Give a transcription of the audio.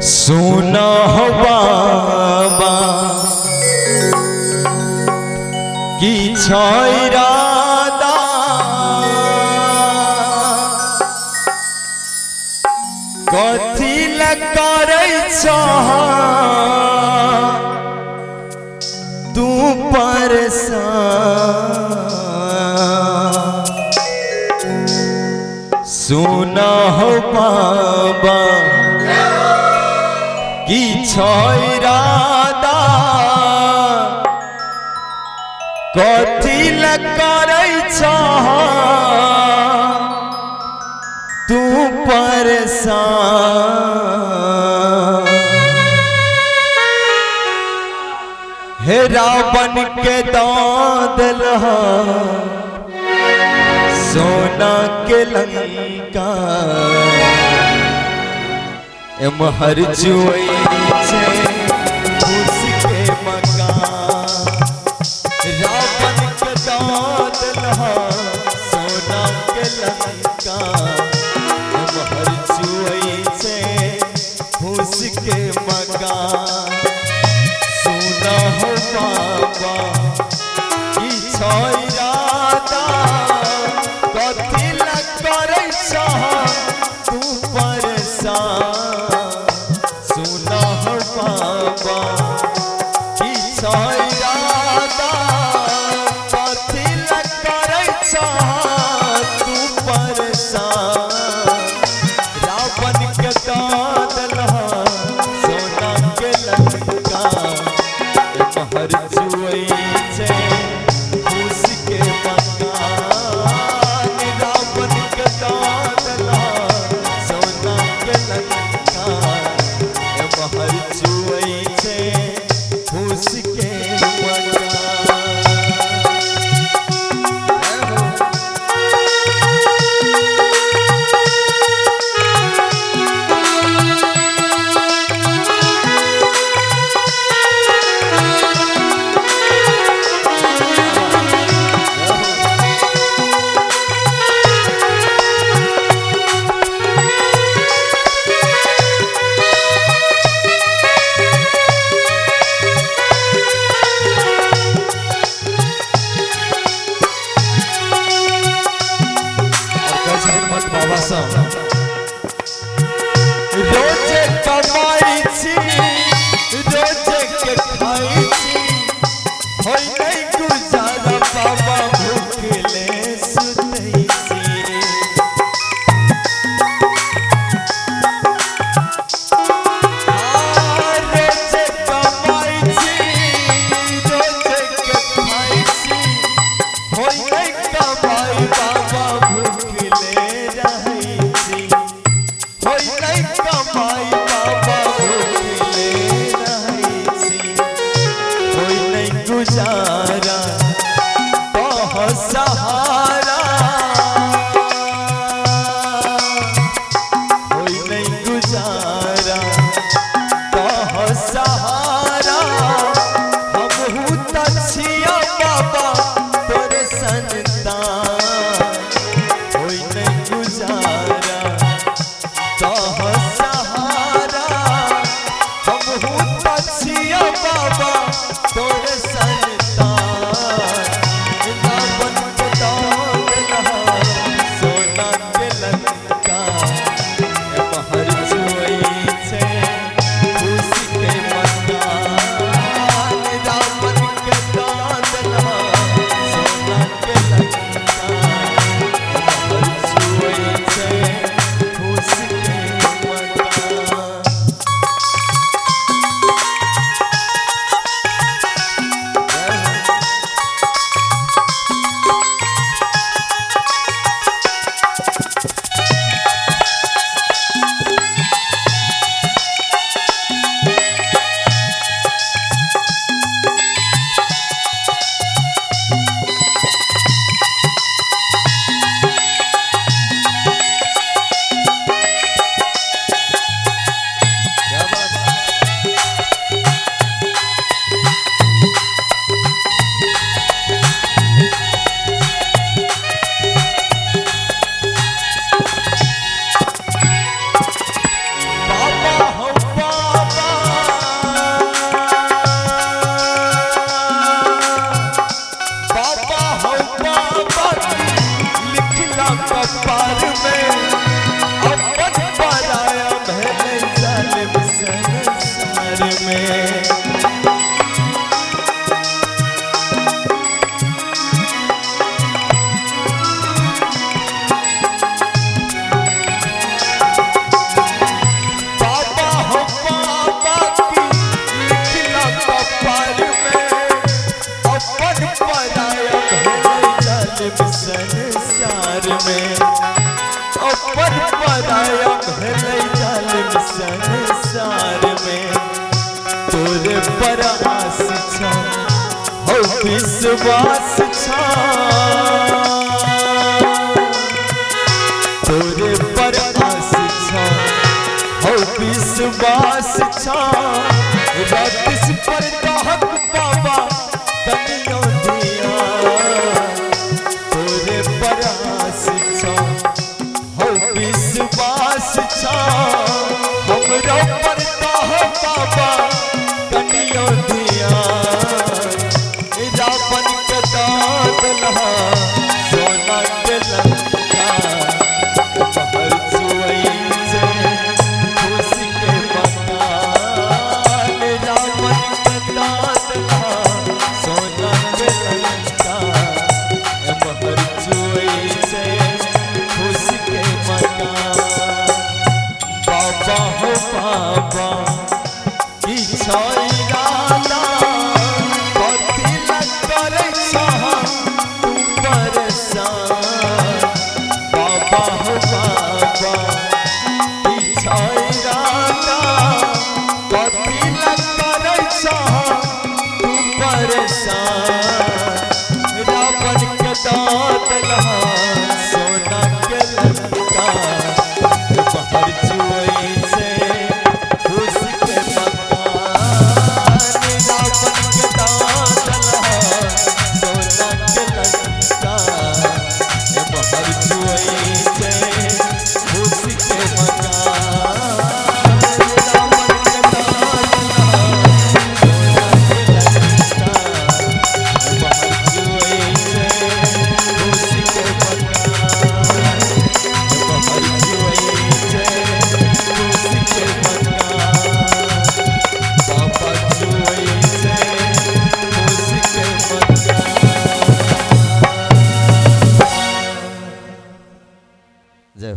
सुना हो बाबा की छायरादा कथी करे तू परेशान। सुना हो बाबा की छायरादा कथी करे तू परेशान। हे रावण के दादल सोना के लंका महर जुई उसके मकान। रावण के दादल सोना के लंका महर जुई उसके मकान। सुना हो बाबा की छायरादा कथी करे तू परेशान। सुना हो बाबा की छायरादा कथी करे तू परेशान। रावण के दादल सोना के में अपर पराया भले जालिम संसार में तोरे पर आस छा हो विश्वास छा तोरे पर आस छा हो विश्वास छा रातिस पर दाहक बाबा कनियों दिया तोरे पर आस छा हो विश्वास छा हमरा पर दाहक बाबा कनियों दिया रावण के दादला सोना के लंका महल चुई से खुशी के मकान रावण के दादला सोना के लंका महल चुई से खुशी के मकान बाबा हो बाबा की छाई राला सोना के लंका बाहर चुई से खुश के मकान रावण के दादला सोना के लंका बाहर चुई से खुश के मकान रावण के दादला सोना के लंका बाहर चुई से जय